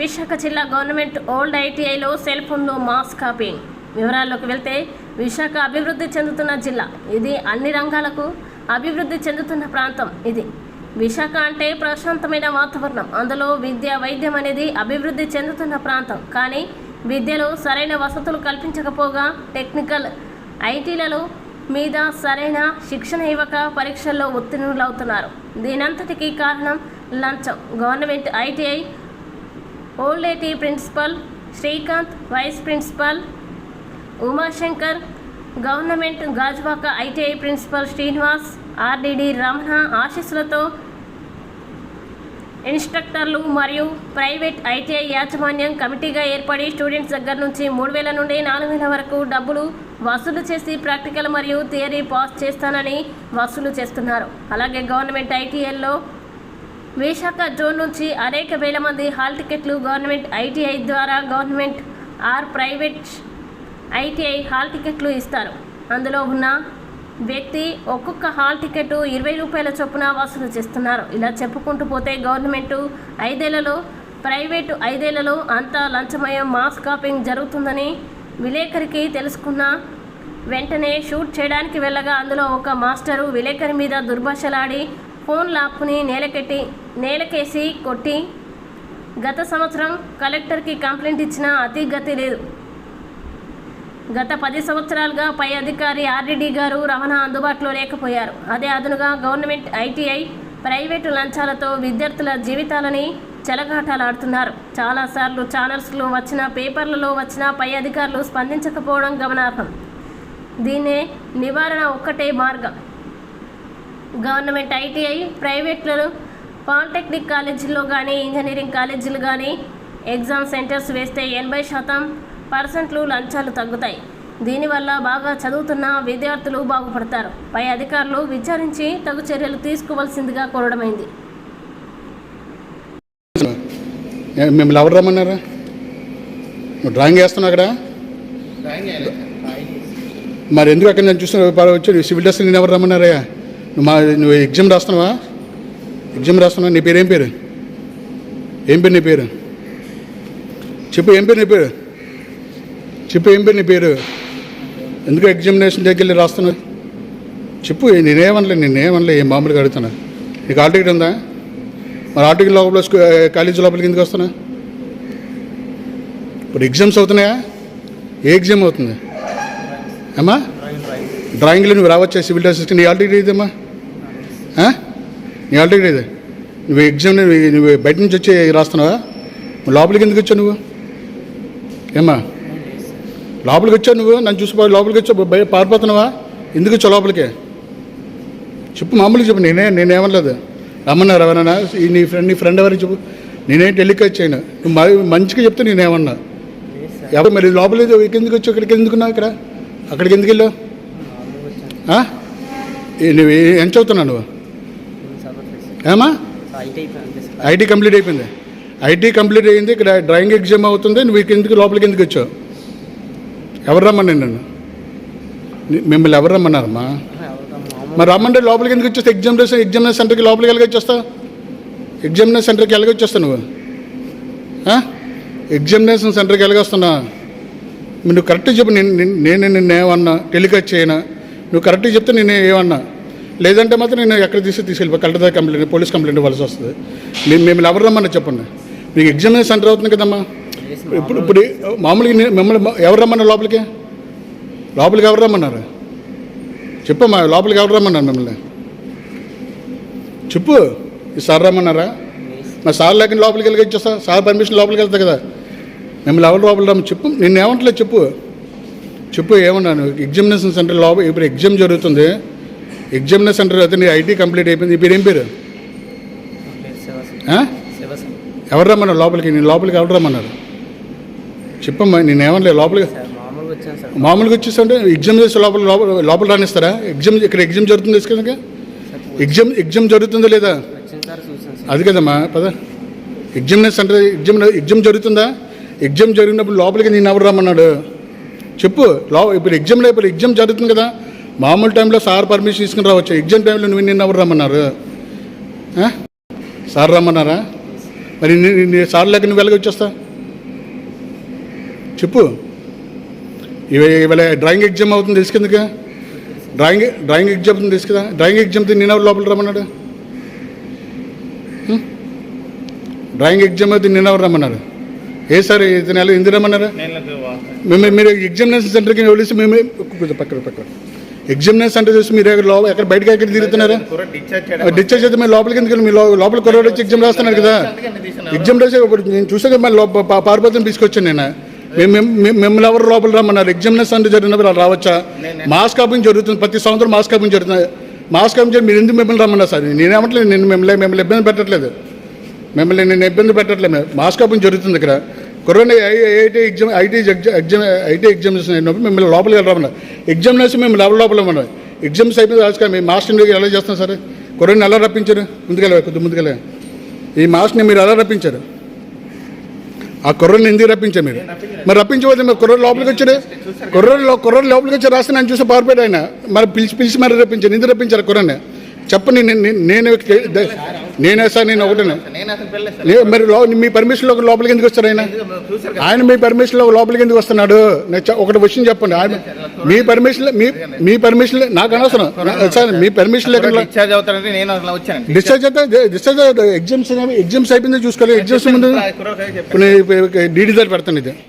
విశాఖ జిల్లా government old ఐటీఐలో cell ఫోన్లో mass copying. వివరాల్లోకి వెళ్తే విశాఖ అభివృద్ధి చెందుతున్న జిల్లా. ఇది అన్ని రంగాలకు అభివృద్ధి చెందుతున్న ప్రాంతం. ఇది విశాఖ అంటే ప్రశాంతమైన వాతావరణం. అందులో విద్య వైద్యం అనేది అభివృద్ధి చెందుతున్న ప్రాంతం. కానీ విద్యలో సరైన వసతులు కల్పించకపోగా టెక్నికల్ ఐటీలలో మీద సరైన శిక్షణ ఇవ్వక పరీక్షల్లో ఉత్తీర్ణులవుతున్నారు. దీనంతటికీ కారణం లంచం. Government ITI old IT principal Srikanth, vice principal Umashankar, government Gajuwaka ITI principal Srinivas, RDD Ramana ఆశీస్సులతో ఇన్స్ట్రక్టర్లు మరియు ప్రైవేట్ ఐటీఐ యాజమాన్యం కమిటీగా ఏర్పడి స్టూడెంట్స్ దగ్గర నుంచి 3,000 నుండి 4,000 వరకు డబ్బులు వసూలు చేసి ప్రాక్టికల్ మరియు థియరీ పాస్ చేస్తానని వసూలు చేస్తున్నారు. అలాగే గవర్నమెంట్ ఐటీఐలో విశాఖ జోన్ నుంచి అనేక వేల మంది హాల్ టికెట్లు గవర్నమెంట్ ఐటీఐ ద్వారా government or private ITI hall టికెట్లు ఇస్తారు. అందులో ఉన్న వ్యక్తి ఒక్కొక్క హాల్ టికెట్ 20 రూపాయల చొప్పున వసూలు చేస్తున్నారు. ఇలా చెప్పుకుంటూ పోతే గవర్నమెంటు 5 ఏళ్లలో, ప్రైవేటు 5 ఏళ్లలో అంతా లంచమయం, మాస్ కాపింగ్ జరుగుతుందని విలేకరికి తెలుసుకున్న వెంటనే షూట్ చేయడానికి వెళ్ళగా అందులో ఒక మాస్టరు విలేకరి మీద దుర్భాషలాడి ఫోన్ లాక్కుని నేలకేసి కొట్టి గత సంవత్సరం కలెక్టర్కి కంప్లైంట్ ఇచ్చినా అతి గతి లేదు. గత 10 సంవత్సరాలుగా పై అధికారి ఆర్డీడీ గారు రమణ అందుబాటులో లేకపోయారు. అదే అదనుగా గవర్నమెంట్ ఐటీఐ ప్రైవేటు లంచాలతో విద్యార్థుల జీవితాలని చెలగాటలాడుతున్నారు. చాలాసార్లు ఛానల్స్లో వచ్చిన, పేపర్లలో వచ్చిన పై అధికారులు స్పందించకపోవడం గమనార్హం. దీన్నే నివారణ ఒక్కటే మార్గం. గవర్నమెంట్ ఐటీఐ ప్రైవేట్లలో పాలిటెక్నిక్ కాలేజీల్లో కానీ ఇంజనీరింగ్ కాలేజీలు కానీ ఎగ్జామ్ సెంటర్స్ వేస్తే 80% లంచాలు తగ్గుతాయి. దీనివల్ల బాగా చదువుతున్న విద్యార్థులు బాగుపడతారు. పై అధికారులు విచారించి తగు చర్యలు తీసుకోవాల్సిందిగా కోరడమైంది. మిమ్మల్ని ఎవరు రమ్మన్నారా? డ్రాయింగ్ వేస్తున్నావు అక్కడ? మరి ఎందుకు అక్కడ నేను చూస్తున్నా వచ్చి సివిల్ డ్రెస్ నేను ఎవరు రమ్మన్నారా? నువ్వు ఎగ్జామ్ రాస్తున్నావా? నీ పేరు ఏం పేరు? నీ పేరు చెప్పు. ఏం పేరు నీ పేరు? ఎందుకు ఎగ్జామినేషన్ దగ్గరికి వెళ్ళి రాస్తున్నావు? చెప్పు. నేనేమనలే ఏం మామూలుగా అడుగుతున్నా. నీకు హాల్ టికెట్ ఉందా? మరి హాల్ టికెట్ లోపల కాలేజీ లోపలికి ఎందుకు వస్తున్నా? ఇప్పుడు ఎగ్జామ్స్ అవుతున్నాయా? ఏ ఎగ్జామ్ అవుతుంది అమ్మా? డ్రాయింగ్లో నువ్వు రావచ్చా? సివిల్ డ్రెస్ నీ హాల్ టికెట్ ఇదేమ్మా? నీ హాల్ టికెట్ ఇదే. నువ్వు ఎగ్జామ్ నువ్వు బయట నుంచి వచ్చి రాస్తున్నావా? లోపలికి ఎందుకు వచ్చావు నువ్వు? ఏమ్మా లోపలికి వచ్చావు నువ్వు? నన్ను చూసిపోయి లోపలికి వచ్చావు, పారిపోతున్నావా? ఎందుకు వచ్చావు లోపలికి? చెప్పు, మామూలుగా చెప్పు. నేనేమనలేదు. రమ్మన్నారు ఎవరన్నా? నీ ఫ్రెండ్ ఎవరికి చెప్పు. నేనేం టెలికాస్ట్ చేయను. నువ్వు మంచిగా చెప్తే నేనేమన్నా. ఎవరు మరి లోపలికి ఎందుకు వచ్చావు? ఇక్కడికి ఎందుకున్నావు? అక్కడికి ఎందుకు వెళ్ళావు? నువ్వు ఎంత చదువుతున్నావు నువ్వు? ఏమా? ఐటీ కంప్లీట్ అయిపోయింది. ఐటీ కంప్లీట్ అయ్యింది. ఇక్కడ డ్రాయింగ్ ఎగ్జామ్ అవుతుంది. నువ్వు ఎందుకు లోపలికి ఎందుకు వచ్చావు? ఎవరు రమ్మన్నాను? నన్ను మిమ్మల్ని ఎవరు రమ్మన్నారమ్మా? మరి రమ్మంటే లోపలికి ఎందుకు వచ్చేస్తావు? ఎగ్జామినేషన్ సెంటర్కి లోపలికి ఎలాగ వచ్చేస్తావు? ఎగ్జామినేషన్ సెంటర్కి ఎలాగ వచ్చేస్తావు నువ్వు? ఎగ్జామినేషన్ సెంటర్కి ఎలాగొస్తున్నా? నువ్వు కరెక్ట్గా చెప్పు. నిన్నేమన్నా టెలికాస్ట్ చేయనా? నువ్వు కరెక్ట్గా చెప్తే నేను ఏమన్నా. లేదంటే మాత్రం నేను ఎక్కడ తీసుకెళ్ళిపో కలెక్టర్ కంప్లైంట్, పోలీస్ కంప్లైంట్ ఇవ్వాల్సి వస్తుంది. మిమ్మల్ని ఎవరు రమ్మన్నా చెప్పండి. మీకు ఎగ్జామినేషన్ సెంటర్ అవుతుంది కదమ్మా. ఇప్పుడు మామూలుగా మిమ్మల్ని ఎవరు రమ్మన్నారు లోపలికి? ఎవరు రమ్మన్నారు? చెప్పమ్మా. లోపలికి ఎవరు రమ్మన్నారు మిమ్మల్ని? చెప్పు. ఈ సార్ రమ్మన్నారా? మరి సార్ లేకుండా లోపలికి వెళ్ళి వచ్చేస్తా. సార్ పర్మిషన్ లోపలికి వెళ్తా కదా. మిమ్మల్ని ఎవరు లోపలికి రమ్మని చెప్పు. ఏమంటలేదు చెప్పు. ఏమన్నాను? ఎగ్జామినేషన్ సెంటర్ లోపల ఇప్పుడు ఎగ్జామ్ జరుగుతుంది. ఎగ్జామినేషన్ సెంటర్ అయితే నీ ఐటీ కంప్లీట్ అయిపోయింది. ఈ పేరు ఏం పేరు? ఎవరు రమ్మన్నారు లోపలికి? నేను లోపలికి ఎవరు రమ్మన్నారు? చెప్పమ్మా. నేనేమనలేదు. లోపలికి మామూలుగా వచ్చేస్తుంటే ఎగ్జామినేషన్ లోపల రానిస్తారా? ఇక్కడ ఎగ్జామ్ జరుగుతుంది కనుక ఎగ్జామ్ జరుగుతుందా లేదా? అది కదమ్మా. పద. ఎగ్జామినేషన్ సెంటర్ ఎగ్జామ్ జరుగుతుందా? ఎగ్జామ్ జరిగినప్పుడు లోపలికి నేను ఎవరు రమ్మన్నాడు? చెప్పు. ఇప్పుడు ఎగ్జామ్ జరుగుతుంది కదా. మామూలు టైంలో సార్ పర్మిషన్ తీసుకుని రావచ్చు. ఎగ్జామ్ టైంలో నిన్ను ఎవరు రమ్మన్నారు? సార్ రమ్మన్నారా? మరి నీ సార్లు లేక నువ్వు వెళ్ళగా వచ్చేస్తా చెప్పు. ఇవాళ డ్రాయింగ్ ఎగ్జామ్ అవుతుంది తెలుసు కిందగా, డ్రాయింగ్ ఎగ్జామ్ అవుతుంది తెలుసు కదా. డ్రాయింగ్ ఎగ్జామ్ నేనెవరు లోపలికి రమ్మన్నాడు? డ్రాయింగ్ ఎగ్జామ్ అయితే నేనెవరు రమ్మన్నారు? ఏ సార్ ఇతను ఎలా ఎందుకు రమ్మన్నారు? మీరు ఎగ్జామినేషన్ సెంటర్కి వెళ్ళేసి మేము పక్కన ఎగ్జామినేషన్ సెంటర్ చూసి మీరు ఎక్కడ బయటకి ఎక్కడ తిరుగుతున్నారా? డిశ్చార్జ్ అయితే మీరు లోపలికి ఎందుకు మీ లోపల కొరవాడు వచ్చి ఎగ్జామ్ రాస్తున్నారు కదా. ఎగ్జామ్ రాసే నేను చూసాక మళ్ళీ పారిపోతాను తీసుకొచ్చాను నేను. మిమ్మల్ని ఎవరు లోపల రమ్మన్నారు? ఎగ్జామినేషన్ సెంటర్ జరిగినప్పుడు వాళ్ళు రావచ్చా? మాస్క్ కాపింగ్ జరుగుతుంది, ప్రతి సంవత్సరం మాస్క్ కాపింగ్ జరుగుతుంది. మాస్క్ కాపింగ్ మీరు ఎందుకు మిమ్మల్ని రమ్మన్నారు సార్? నేనేమట్లేదు, నేను మిమ్మల్ని ఇబ్బంది పెట్టట్లేదు, నేను ఇబ్బంది పెట్టట్లేదు. మాస్క్ కాపింగ్ జరుగుతుంది ఇక్కడ. కరోనా ఐటీ ఎగ్జామినేషన్ అయినప్పుడు మిమ్మల్ని లోపలికి వెళ్ళమన్నారు. ఎగ్జామినేషన్ మేము లోపల ఉన్నారు. ఎగ్జామ్స్ అయిపోయింది రాజుగా మేము మాస్టర్ని ఎలా చేస్తాం సార్? కరోనా ఎలా రప్పించారు? ముందుకెళ్ళే ఈ మాస్టర్ని మీరు ఎలా రప్పించారు? ఆ కుర్రని ఎందుకు రప్పించారు మీరు? మరి రప్పించబోతే మరి కుర్ర లోపలికి వచ్చారు, కుర్ర లోపలికి వచ్చి రాస్తే నన్ను చూసి పారిపోయాడు ఆయన. మరి పిలిచి మరి రప్పించారు. ఎందుకు రప్పించారు కుర్రని చెప్పండి. నేనే సార్, నేను ఒకటే. మరి మీ పర్మిషన్లో లోపలికి ఎందుకు వస్తారు ఆయన మీ పర్మిషన్లో లోపలికి ఎందుకు వస్తున్నాడు? ఒకటి విషయం చెప్పండి. ఆయన మీ పర్మిషన్ నాకు అనవసరం సార్. మీ పర్మిషన్ లేకుండా డిశ్చార్జ్ ఎగ్జామ్స్ అయిపోయింది చూసుకోవాలి. ఎగ్జామ్స్ ముందు డీడీ దగ్గర పెడతాను ఇది.